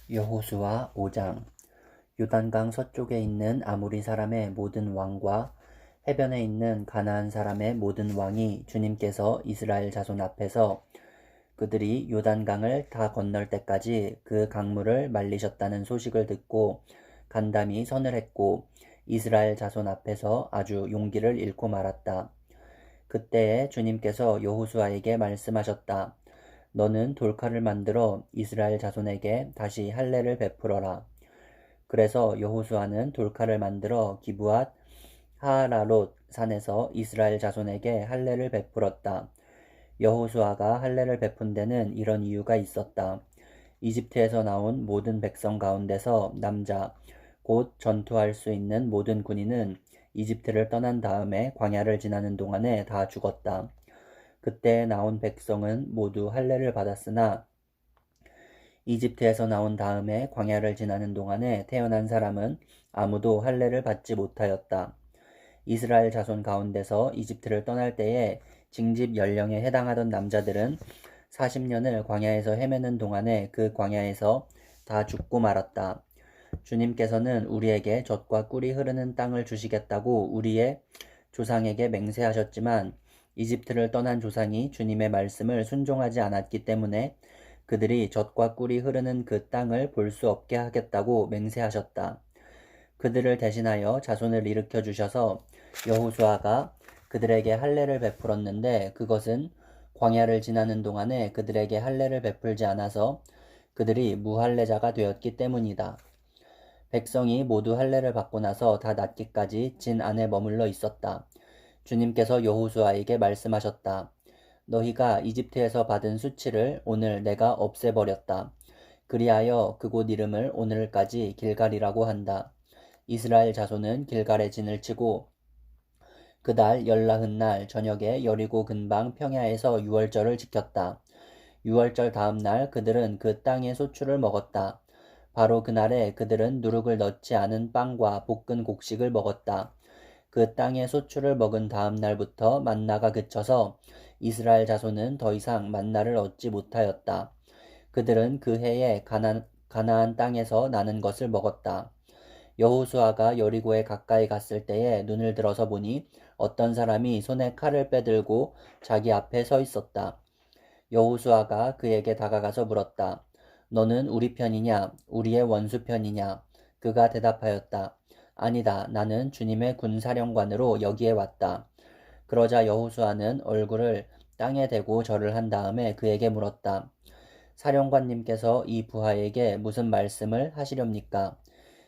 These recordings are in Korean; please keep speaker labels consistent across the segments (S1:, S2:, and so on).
S1: 여호수아 5장. 요단강 서쪽에 있는 아모리 사람의 모든 왕과 해변에 있는 가나안 사람의 모든 왕이 주님께서 이스라엘 자손 앞에서 그들이 요단강을 다 건널 때까지 그 강물을 말리셨다는 소식을 듣고 간담이 선을 했고 이스라엘 자손 앞에서 아주 용기를 잃고 말았다. 그때에 주님께서 여호수아에게 말씀하셨다. 너는 돌칼을 만들어 이스라엘 자손에게 다시 할례를 베풀어라. 그래서 여호수아는 돌칼을 만들어 기브앗 하라롯 산에서 이스라엘 자손에게 할례를 베풀었다. 여호수아가 할례를 베푼 데는 이런 이유가 있었다. 이집트에서 나온 모든 백성 가운데서 남자, 곧 전투할 수 있는 모든 군인은 이집트를 떠난 다음에 광야를 지나는 동안에 다 죽었다. 그때 나온 백성은 모두 할례를 받았으나 이집트에서 나온 다음에 광야를 지나는 동안에 태어난 사람은 아무도 할례를 받지 못하였다. 이스라엘 자손 가운데서 이집트를 떠날 때에 징집 연령에 해당하던 남자들은 40년을 광야에서 헤매는 동안에 그 광야에서 다 죽고 말았다. 주님께서는 우리에게 젖과 꿀이 흐르는 땅을 주시겠다고 우리의 조상에게 맹세하셨지만 이집트를 떠난 조상이 주님의 말씀을 순종하지 않았기 때문에 그들이 젖과 꿀이 흐르는 그 땅을 볼 수 없게 하겠다고 맹세하셨다. 그들을 대신하여 자손을 일으켜 주셔서 여호수아가 그들에게 할례를 베풀었는데 그것은 광야를 지나는 동안에 그들에게 할례를 베풀지 않아서 그들이 무할례자가 되었기 때문이다. 백성이 모두 할례를 받고 나서 다 낫기까지 진 안에 머물러 있었다. 주님께서 여호수아에게 말씀하셨다. 너희가 이집트에서 받은 수치를 오늘 내가 없애버렸다. 그리하여 그곳 이름을 오늘까지 길갈이라고 한다. 이스라엘 자손은 길갈에 진을 치고 그달 열나흔날 저녁에 여리고 근방 평야에서 유월절을 지켰다. 유월절 다음 날 그들은 그 땅의 소출을 먹었다. 바로 그날에 그들은 누룩을 넣지 않은 빵과 볶은 곡식을 먹었다. 그 땅의 소출을 먹은 다음 날부터 만나가 그쳐서 이스라엘 자손은 더 이상 만나를 얻지 못하였다. 그들은 그 해에 가나안 땅에서 나는 것을 먹었다. 여호수아가 여리고에 가까이 갔을 때에 눈을 들어서 보니 어떤 사람이 손에 칼을 빼들고 자기 앞에 서 있었다. 여호수아가 그에게 다가가서 물었다. 너는 우리 편이냐? 우리의 원수 편이냐? 그가 대답하였다. 아니다. 나는 주님의 군사령관으로 여기에 왔다. 그러자 여호수아는 얼굴을 땅에 대고 절을 한 다음에 그에게 물었다. 사령관님께서 이 부하에게 무슨 말씀을 하시렵니까?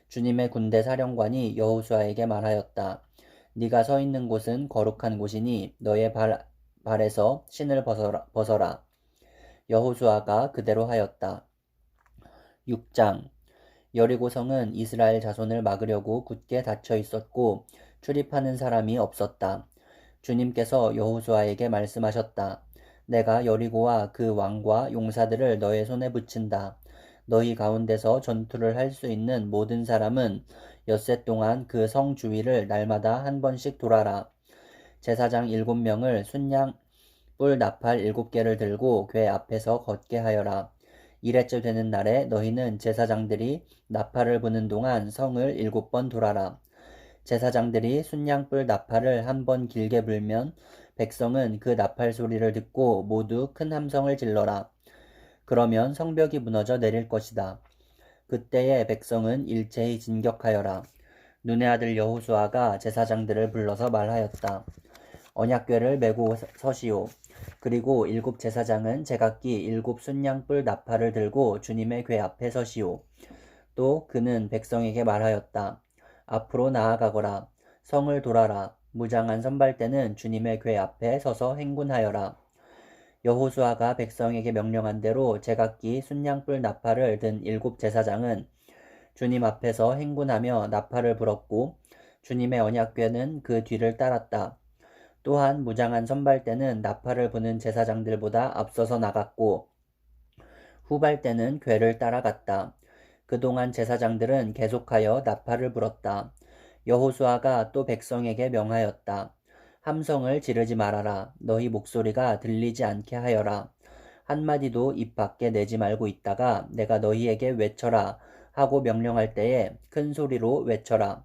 S1: 주님의 군대 사령관이 여호수아에게 말하였다. 네가 서 있는 곳은 거룩한 곳이니 너의 발에서 신을 벗어라. 여호수아가 그대로 하였다. 6장. 여리고성은 이스라엘 자손을 막으려고 굳게 닫혀 있었고 출입하는 사람이 없었다. 주님께서 여호수아에게 말씀하셨다. 내가 여리고와 그 왕과 용사들을 너의 손에 붙인다. 너희 가운데서 전투를 할 수 있는 모든 사람은 엿새 동안 그 성 주위를 날마다 한 번씩 돌아라. 제사장 7명을 순양 뿔 나팔 7개를 들고 궤 앞에서 걷게 하여라. 이래째 되는 날에 너희는 제사장들이 나팔을 부는 동안 성을 7번 돌아라. 제사장들이 순양불 나팔을 한 번 길게 불면 백성은 그 나팔 소리를 듣고 모두 큰 함성을 질러라. 그러면 성벽이 무너져 내릴 것이다. 그때에 백성은 일제히 진격하여라. 눈의 아들 여호수아가 제사장들을 불러서 말하였다. 언약궤를 메고 서시오. 그리고 7 제사장은 제각기 7 순양불 나팔을 들고 주님의 궤 앞에 서시오. 또 그는 백성에게 말하였다. 앞으로 나아가거라. 성을 돌아라. 무장한 선발대는 주님의 궤 앞에 서서 행군하여라. 여호수아가 백성에게 명령한 대로 제각기 순양불 나팔을 든 7 제사장은 주님 앞에서 행군하며 나팔을 불었고 주님의 언약궤는 그 뒤를 따랐다. 또한 무장한 선발대는 나팔을 부는 제사장들보다 앞서서 나갔고 후발대는 궤를 따라갔다. 그동안 제사장들은 계속하여 나팔을 불었다. 여호수아가 또 백성에게 명하였다. 함성을 지르지 말아라. 너희 목소리가 들리지 않게 하여라. 한마디도 입 밖에 내지 말고 있다가 내가 너희에게 외쳐라 하고 명령할 때에 큰 소리로 외쳐라.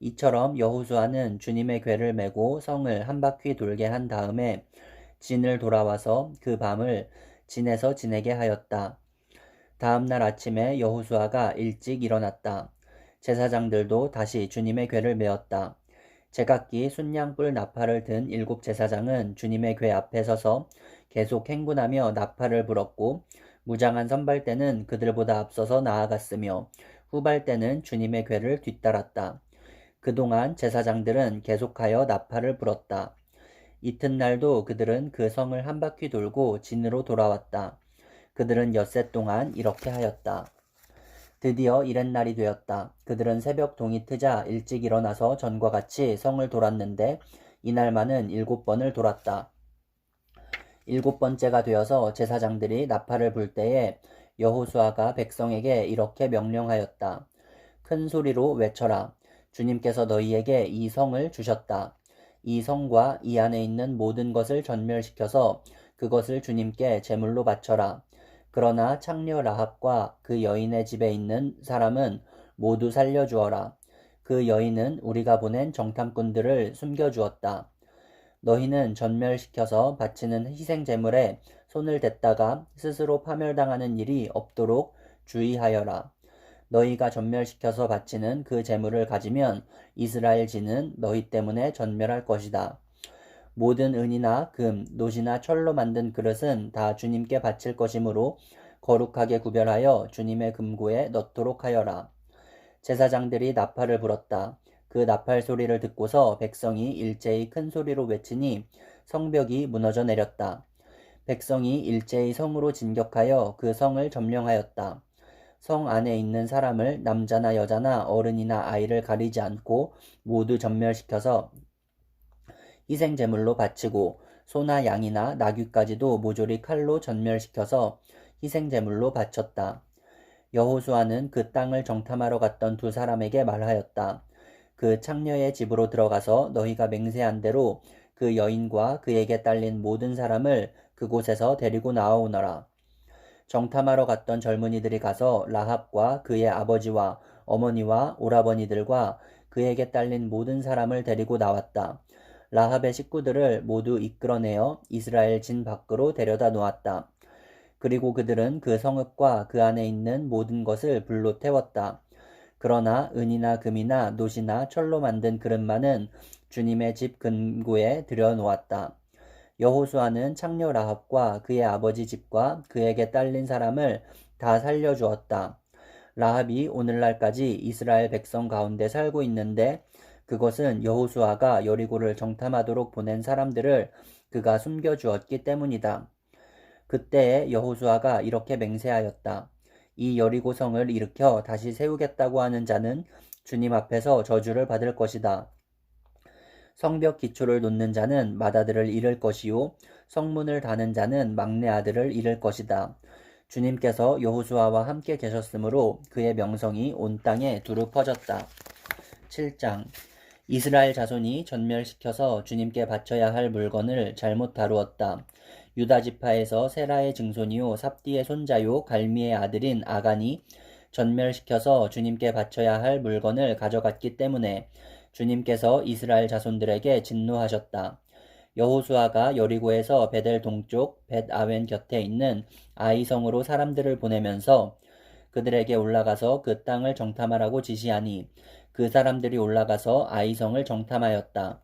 S1: 이처럼 여호수아는 주님의 궤를 메고 성을 한 바퀴 돌게 한 다음에 진을 돌아와서 그 밤을 진에서 지내게 하였다. 다음 날 아침에 여호수아가 일찍 일어났다. 제사장들도 다시 주님의 궤를 메었다. 제각기 순양불 나팔을 든 7 제사장은 주님의 궤 앞에 서서 계속 행군하며 나팔을 불었고 무장한 선발대는 그들보다 앞서서 나아갔으며 후발대는 주님의 궤를 뒤따랐다. 그동안 제사장들은 계속하여 나팔을 불었다. 이튿날도 그들은 그 성을 한 바퀴 돌고 진으로 돌아왔다. 그들은 엿새 동안 이렇게 하였다. 드디어 이튿날이 되었다. 그들은 새벽 동이 트자 일찍 일어나서 전과 같이 성을 돌았는데 이날만은 7번을 돌았다. 7번째가 되어서 제사장들이 나팔을 불 때에 여호수아가 백성에게 이렇게 명령하였다. 큰 소리로 외쳐라. 주님께서 너희에게 이 성을 주셨다. 이 성과 이 안에 있는 모든 것을 전멸시켜서 그것을 주님께 제물로 바쳐라. 그러나 창녀 라합과 그 여인의 집에 있는 사람은 모두 살려주어라. 그 여인은 우리가 보낸 정탐꾼들을 숨겨주었다. 너희는 전멸시켜서 바치는 희생제물에 손을 댔다가 스스로 파멸당하는 일이 없도록 주의하여라. 너희가 전멸시켜서 바치는 그 제물을 가지면 이스라엘 진은 너희 때문에 전멸할 것이다. 모든 은이나 금, 노시나 철로 만든 그릇은 다 주님께 바칠 것이므로 거룩하게 구별하여 주님의 금고에 넣도록 하여라. 제사장들이 나팔을 불었다. 그 나팔 소리를 듣고서 백성이 일제히 큰 소리로 외치니 성벽이 무너져 내렸다. 백성이 일제히 성으로 진격하여 그 성을 점령하였다. 성 안에 있는 사람을 남자나 여자나 어른이나 아이를 가리지 않고 모두 전멸시켜서 희생제물로 바치고 소나 양이나 나귀까지도 모조리 칼로 전멸시켜서 희생제물로 바쳤다. 여호수아는 그 땅을 정탐하러 갔던 2 사람에게 말하였다. 그 창녀의 집으로 들어가서 너희가 맹세한 대로 그 여인과 그에게 딸린 모든 사람을 그곳에서 데리고 나아오너라. 정탐하러 갔던 젊은이들이 가서 라합과 그의 아버지와 어머니와 오라버니들과 그에게 딸린 모든 사람을 데리고 나왔다. 라합의 식구들을 모두 이끌어내어 이스라엘 진 밖으로 데려다 놓았다. 그리고 그들은 그 성읍과 그 안에 있는 모든 것을 불로 태웠다. 그러나 은이나 금이나 노시나 철로 만든 그릇만은 주님의 집 금고에 들여놓았다. 여호수아는 창녀 라합과 그의 아버지 집과 그에게 딸린 사람을 다 살려주었다. 라합이 오늘날까지 이스라엘 백성 가운데 살고 있는데 그것은 여호수아가 여리고를 정탐하도록 보낸 사람들을 그가 숨겨주었기 때문이다. 그때에 여호수아가 이렇게 맹세하였다. 이 여리고 성을 일으켜 다시 세우겠다고 하는 자는 주님 앞에서 저주를 받을 것이다. 성벽 기초를 놓는 자는 맏아들을 잃을 것이요 성문을 다는 자는 막내 아들을 잃을 것이다. 주님께서 여호수아와 함께 계셨으므로 그의 명성이 온 땅에 두루 퍼졌다. 7장 이스라엘 자손이 전멸시켜서 주님께 바쳐야 할 물건을 잘못 다루었다. 유다 지파에서 세라의 증손이요 삽디의 손자요 갈미의 아들인 아간이 전멸시켜서 주님께 바쳐야 할 물건을 가져갔기 때문에 주님께서 이스라엘 자손들에게 진노하셨다. 여호수아가 여리고에서 베델 동쪽 벳아웬 곁에 있는 아이성으로 사람들을 보내면서 그들에게 올라가서 그 땅을 정탐하라고 지시하니 그 사람들이 올라가서 아이성을 정탐하였다.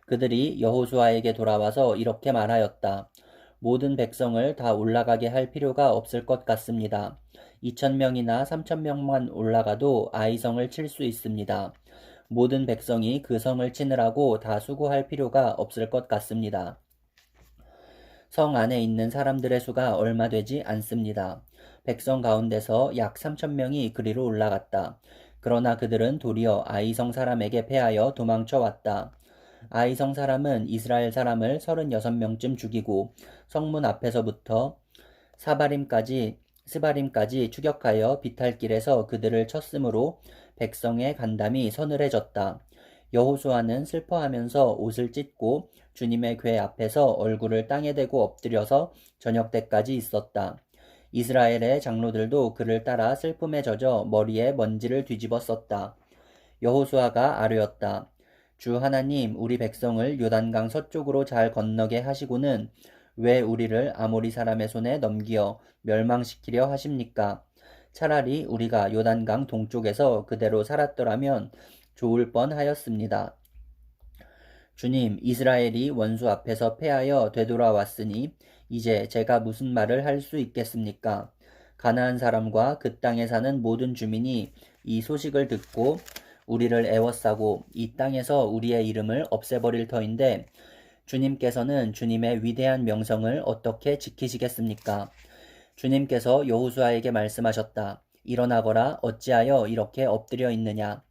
S1: 그들이 여호수아에게 돌아와서 이렇게 말하였다. 모든 백성을 다 올라가게 할 필요가 없을 것 같습니다. 2,000명이나 3,000명만 올라가도 아이성을 칠 수 있습니다. 모든 백성이 그 성을 치느라고 다 수고할 필요가 없을 것 같습니다. 성 안에 있는 사람들의 수가 얼마 되지 않습니다. 백성 가운데서 약 3,000명이 그리로 올라갔다. 그러나 그들은 도리어 아이성 사람에게 패하여 도망쳐 왔다. 아이성 사람은 이스라엘 사람을 36명쯤 죽이고 성문 앞에서부터 스바림까지 추격하여 비탈길에서 그들을 쳤으므로 백성의 간담이 서늘해졌다. 여호수아는 슬퍼하면서 옷을 찢고 주님의 궤 앞에서 얼굴을 땅에 대고 엎드려서 저녁 때까지 있었다. 이스라엘의 장로들도 그를 따라 슬픔에 젖어 머리에 먼지를 뒤집어 썼다. 여호수아가 아뢰었다. 주 하나님, 우리 백성을 요단강 서쪽으로 잘 건너게 하시고는 왜 우리를 아모리 사람의 손에 넘기어 멸망시키려 하십니까? 차라리 우리가 요단강 동쪽에서 그대로 살았더라면 좋을 뻔하였습니다. 주님, 이스라엘이 원수 앞에서 패하여 되돌아왔으니 이제 제가 무슨 말을 할 수 있겠습니까? 가나안 사람과 그 땅에 사는 모든 주민이 이 소식을 듣고 우리를 애워싸고 이 땅에서 우리의 이름을 없애버릴 터인데 주님께서는 주님의 위대한 명성을 어떻게 지키시겠습니까? 주님께서 여호수아에게 말씀하셨다. 일어나거라. 어찌하여 이렇게 엎드려 있느냐?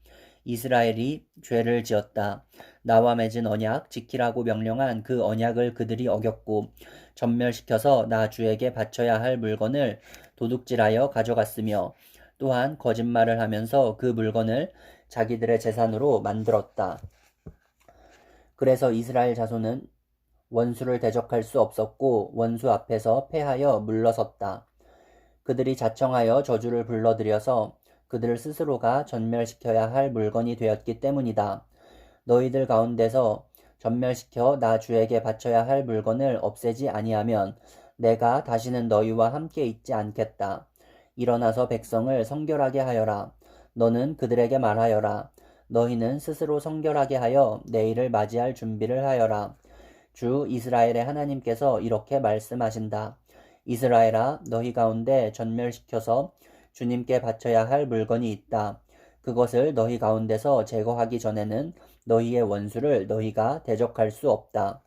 S1: 이스라엘이 죄를 지었다. 나와 맺은 언약 지키라고 명령한 그 언약을 그들이 어겼고 전멸시켜서 나 주에게 바쳐야 할 물건을 도둑질하여 가져갔으며 또한 거짓말을 하면서 그 물건을 자기들의 재산으로 만들었다. 그래서 이스라엘 자손은 원수를 대적할 수 없었고 원수 앞에서 패하여 물러섰다. 그들이 자청하여 저주를 불러들여서 그들 스스로가 전멸시켜야 할 물건이 되었기 때문이다. 너희들 가운데서 전멸시켜 나 주에게 바쳐야 할 물건을 없애지 아니하면 내가 다시는 너희와 함께 있지 않겠다. 일어나서 백성을 성결하게 하여라. 너는 그들에게 말하여라. 너희는 스스로 성결하게 하여 내일을 맞이할 준비를 하여라. 주 이스라엘의 하나님께서 이렇게 말씀하신다. 이스라엘아, 너희 가운데 전멸시켜서 주님께 바쳐야 할 물건이 있다. 그것을 너희 가운데서 제거하기 전에는 너희의 원수를 너희가 대적할 수 없다.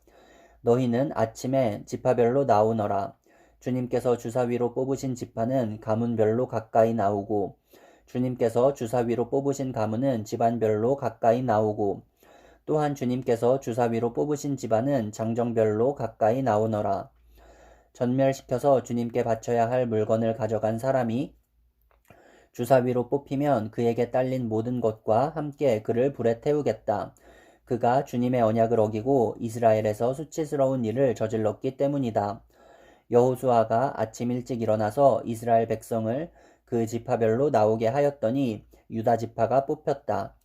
S1: 너희는 아침에 지파별로 나오너라. 주님께서 주사위로 뽑으신 지파는 가문별로 가까이 나오고 주님께서 주사위로 뽑으신 가문은 집안별로 가까이 나오고 또한 주님께서 주사위로 뽑으신 집안은 장정별로 가까이 나오너라. 전멸시켜서 주님께 바쳐야 할 물건을 가져간 사람이 주사위로 뽑히면 그에게 딸린 모든 것과 함께 그를 불에 태우겠다. 그가 주님의 언약을 어기고 이스라엘에서 수치스러운 일을 저질렀기 때문이다. 여호수아가 아침 일찍 일어나서 이스라엘 백성을 그 지파별로 나오게 하였더니 유다 지파가 뽑혔다.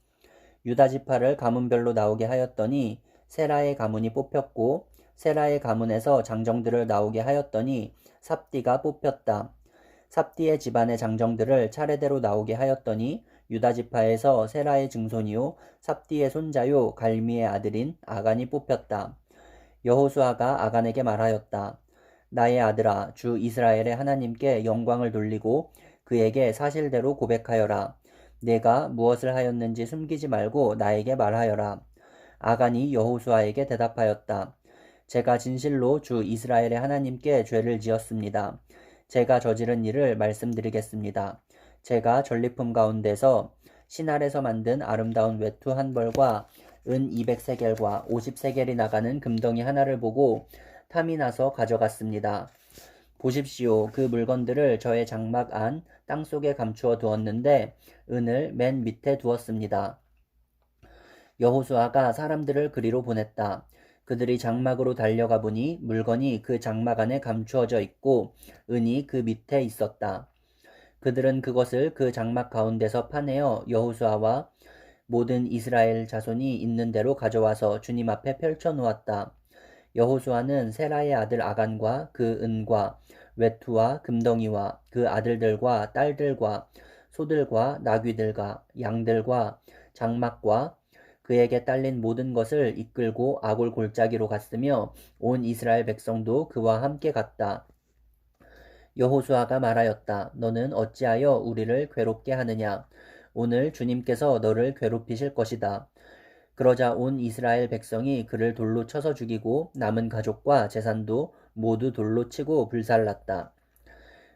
S1: 유다 지파를 가문별로 나오게 하였더니 세라의 가문이 뽑혔고 세라의 가문에서 장정들을 나오게 하였더니 삽디가 뽑혔다. 삽디의 집안의 장정들을 차례대로 나오게 하였더니 유다 지파에서 세라의 증손이요 삽디의 손자요 갈미의 아들인 아간이 뽑혔다. 여호수아가 아간에게 말하였다. 나의 아들아, 주 이스라엘의 하나님께 영광을 돌리고 그에게 사실대로 고백하여라. 내가 무엇을 하였는지 숨기지 말고 나에게 말하여라. 아간이 여호수아에게 대답하였다. 제가 진실로 주 이스라엘의 하나님께 죄를 지었습니다. 제가 저지른 일을 말씀드리겠습니다. 제가 전리품 가운데서 신할에서 만든 아름다운 외투 한 벌과 은 200세겔과 50세겔이 나가는 금덩이 하나를 보고 탐이 나서 가져갔습니다. 보십시오. 그 물건들을 저의 장막 안 땅속에 감추어 두었는데 은을 맨 밑에 두었습니다. 여호수아가 사람들을 그리로 보냈다. 그들이 장막으로 달려가 보니 물건이 그 장막 안에 감추어져 있고 은이 그 밑에 있었다. 그들은 그것을 그 장막 가운데서 파내어 여호수아와 모든 이스라엘 자손이 있는 대로 가져와서 주님 앞에 펼쳐 놓았다. 여호수아는 세라의 아들 아간과 그 은과 외투와 금덩이와 그 아들들과 딸들과 소들과 나귀들과 양들과 장막과 그에게 딸린 모든 것을 이끌고 아골 골짜기로 갔으며 온 이스라엘 백성도 그와 함께 갔다. 여호수아가 말하였다. 너는 어찌하여 우리를 괴롭게 하느냐? 오늘 주님께서 너를 괴롭히실 것이다. 그러자 온 이스라엘 백성이 그를 돌로 쳐서 죽이고 남은 가족과 재산도 모두 돌로 치고 불살랐다.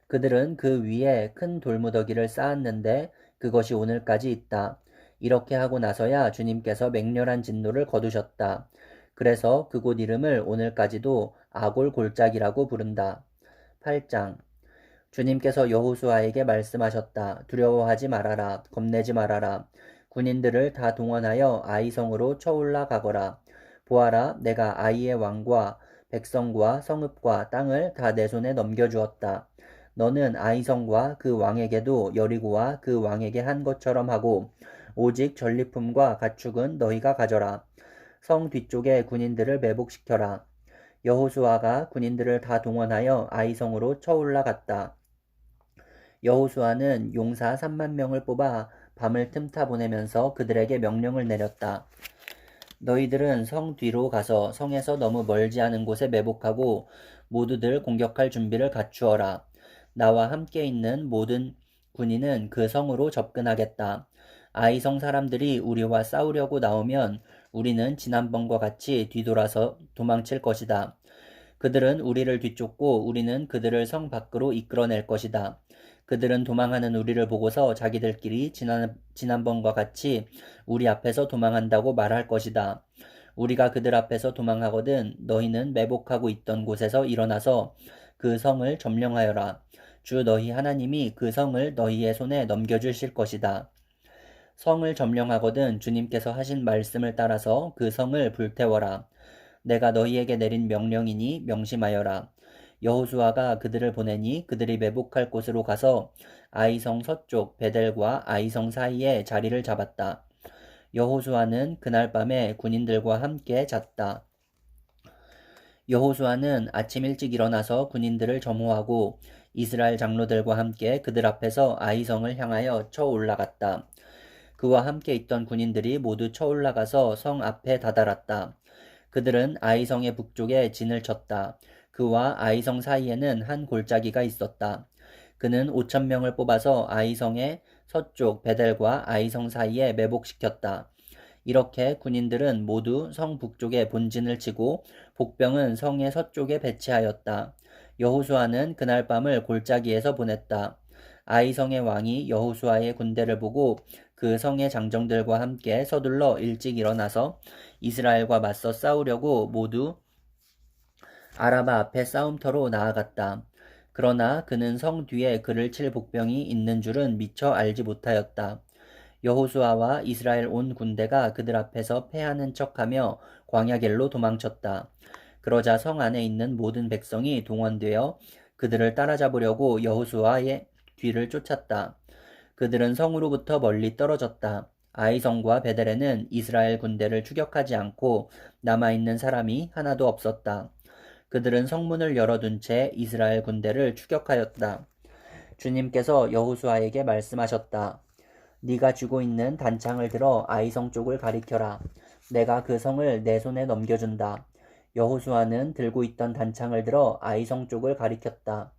S1: 그들은 그 위에 큰 돌무더기를 쌓았는데 그것이 오늘까지 있다. 이렇게 하고 나서야 주님께서 맹렬한 진노를 거두셨다. 그래서 그곳 이름을 오늘까지도 아골 골짜기라고 부른다. 8장 주님께서 여호수아에게 말씀하셨다. 두려워하지 말아라. 겁내지 말아라. 군인들을 다 동원하여 아이성으로 쳐올라 가거라. 보아라, 내가 아이의 왕과 백성과 성읍과 땅을 다 내 손에 넘겨주었다. 너는 아이성과 그 왕에게도 여리고와 그 왕에게 한 것처럼 하고 오직 전리품과 가축은 너희가 가져라. 성 뒤쪽에 군인들을 매복시켜라. 여호수아가 군인들을 다 동원하여 아이성으로 쳐올라갔다. 여호수아는 용사 3만 명을 뽑아 밤을 틈타 보내면서 그들에게 명령을 내렸다. 너희들은 성 뒤로 가서 성에서 너무 멀지 않은 곳에 매복하고 모두들 공격할 준비를 갖추어라. 나와 함께 있는 모든 군인은 그 성으로 접근하겠다. 아이성 사람들이 우리와 싸우려고 나오면 우리는 지난번과 같이 뒤돌아서 도망칠 것이다. 그들은 우리를 뒤쫓고 우리는 그들을 성 밖으로 이끌어낼 것이다. 그들은 도망하는 우리를 보고서 자기들끼리 지난번과 같이 우리 앞에서 도망한다고 말할 것이다. 우리가 그들 앞에서 도망하거든 너희는 매복하고 있던 곳에서 일어나서 그 성을 점령하여라. 주 너희 하나님이 그 성을 너희의 손에 넘겨주실 것이다. 성을 점령하거든 주님께서 하신 말씀을 따라서 그 성을 불태워라. 내가 너희에게 내린 명령이니 명심하여라. 여호수아가 그들을 보내니 그들이 매복할 곳으로 가서 아이성 서쪽 베델과 아이성 사이에 자리를 잡았다. 여호수아는 그날 밤에 군인들과 함께 잤다. 여호수아는 아침 일찍 일어나서 군인들을 점호하고 이스라엘 장로들과 함께 그들 앞에서 아이성을 향하여 쳐 올라갔다. 그와 함께 있던 군인들이 모두 쳐 올라가서 성 앞에 다다랐다. 그들은 아이성의 북쪽에 진을 쳤다. 그와 아이성 사이에는 한 골짜기가 있었다. 그는 5,000명을 뽑아서 아이성의 서쪽 베델과 아이성 사이에 매복시켰다. 이렇게 군인들은 모두 성 북쪽에 본진을 치고 복병은 성의 서쪽에 배치하였다. 여호수아는 그날 밤을 골짜기에서 보냈다. 아이성의 왕이 여호수아의 군대를 보고 그 성의 장정들과 함께 서둘러 일찍 일어나서 이스라엘과 맞서 싸우려고 모두 아라바 앞에 싸움터로 나아갔다. 그러나 그는 성 뒤에 그를 칠 복병이 있는 줄은 미처 알지 못하였다. 여호수아와 이스라엘 온 군대가 그들 앞에서 패하는 척하며 광야길로 도망쳤다. 그러자 성 안에 있는 모든 백성이 동원되어 그들을 따라잡으려고 여호수아의 뒤를 쫓았다. 그들은 성으로부터 멀리 떨어졌다. 아이성과 베델에는 이스라엘 군대를 추격하지 않고 남아있는 사람이 하나도 없었다. 그들은 성문을 열어둔 채 이스라엘 군대를 추격하였다. 주님께서 여호수아에게 말씀하셨다. 네가 쥐고 있는 단창을 들어 아이성 쪽을 가리켜라. 내가 그 성을 내 손에 넘겨준다. 여호수아는 들고 있던 단창을 들어 아이성 쪽을 가리켰다.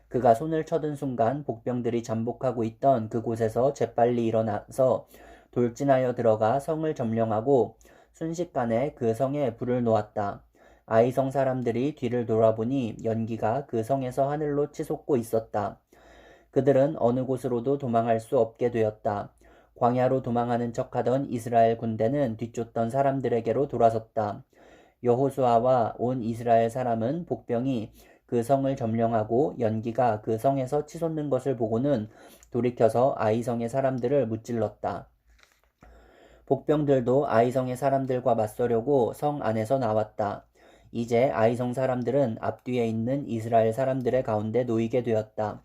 S1: 그가 손을 쳐든 순간 복병들이 잠복하고 있던 그곳에서 재빨리 일어나서 돌진하여 들어가 성을 점령하고 순식간에 그 성에 불을 놓았다. 아이성 사람들이 뒤를 돌아보니 연기가 그 성에서 하늘로 치솟고 있었다. 그들은 어느 곳으로도 도망할 수 없게 되었다. 광야로 도망하는 척하던 이스라엘 군대는 뒤쫓던 사람들에게로 돌아섰다. 여호수아와 온 이스라엘 사람은 복병이 그 성을 점령하고 연기가 그 성에서 치솟는 것을 보고는 돌이켜서 아이성의 사람들을 무찔렀다. 복병들도 아이성의 사람들과 맞서려고 성 안에서 나왔다. 이제 아이성 사람들은 앞뒤에 있는 이스라엘 사람들의 가운데 놓이게 되었다.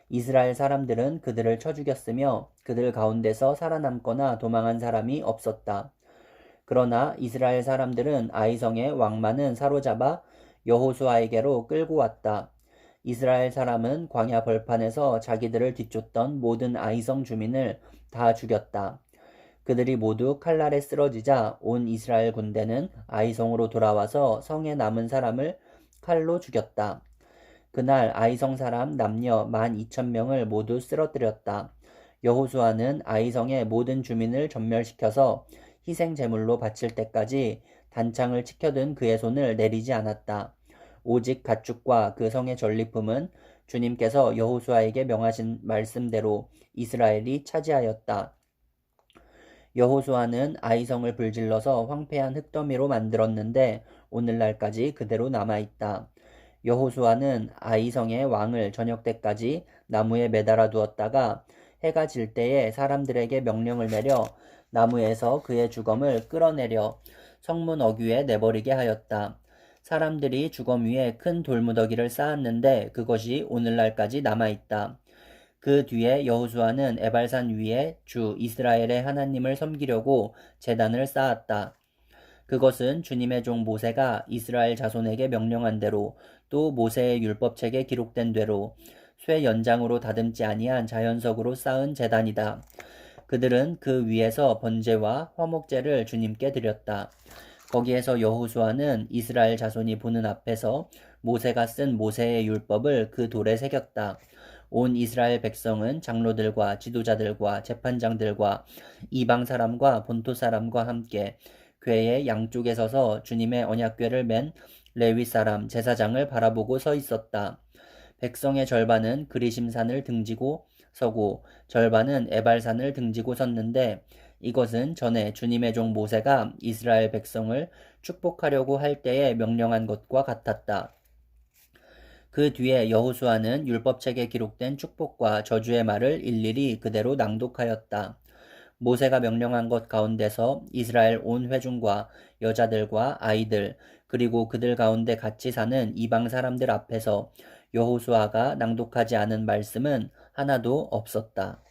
S1: 이스라엘 사람들은 그들을 쳐 죽였으며 그들 가운데서 살아남거나 도망한 사람이 없었다. 그러나 이스라엘 사람들은 아이성의 왕만은 사로잡아 여호수아에게로 끌고 왔다. 이스라엘 사람은 광야 벌판에서 자기들을 뒤쫓던 모든 아이성 주민을 다 죽였다. 그들이 모두 칼날에 쓰러지자 온 이스라엘 군대는 아이성으로 돌아와서 성에 남은 사람을 칼로 죽였다. 그날 아이성 사람 남녀 12,000명을 모두 쓰러뜨렸다. 여호수아는 아이성의 모든 주민을 전멸시켜서 희생 제물로 바칠 때까지 단창을 치켜든 그의 손을 내리지 않았다. 오직 가축과 그 성의 전리품은 주님께서 여호수아에게 명하신 말씀대로 이스라엘이 차지하였다. 여호수아는 아이성을 불질러서 황폐한 흙더미로 만들었는데 오늘날까지 그대로 남아있다. 여호수아는 아이성의 왕을 저녁 때까지 나무에 매달아 두었다가 해가 질 때에 사람들에게 명령을 내려 나무에서 그의 주검을 끌어내려 성문 어귀에 내버리게 하였다. 사람들이 주검 위에 큰 돌무더기를 쌓았는데 그것이 오늘날까지 남아있다. 그 뒤에 여호수아는 에발산 위에 주 이스라엘의 하나님을 섬기려고 제단을 쌓았다. 그것은 주님의 종 모세가 이스라엘 자손에게 명령한 대로 또 모세의 율법책에 기록된 대로 쇠 연장으로 다듬지 아니한 자연석으로 쌓은 제단이다. 그들은 그 위에서 번제와 화목제를 주님께 드렸다. 거기에서 여호수아는 이스라엘 자손이 보는 앞에서 모세가 쓴 모세의 율법을 그 돌에 새겼다. 온 이스라엘 백성은 장로들과 지도자들과 재판장들과 이방 사람과 본토 사람과 함께 궤의 양쪽에 서서 주님의 언약궤를 맨 레위 사람 제사장을 바라보고 서 있었다. 백성의 절반은 그리심산을 등지고 서고 절반은 에발산을 등지고 섰는데 이것은 전에 주님의 종 모세가 이스라엘 백성을 축복하려고 할 때에 명령한 것과 같았다. 그 뒤에 여호수아는 율법책에 기록된 축복과 저주의 말을 일일이 그대로 낭독하였다. 모세가 명령한 것 가운데서 이스라엘 온 회중과 여자들과 아이들 그리고 그들 가운데 같이 사는 이방 사람들 앞에서 여호수아가 낭독하지 않은 말씀은 하나도 없었다.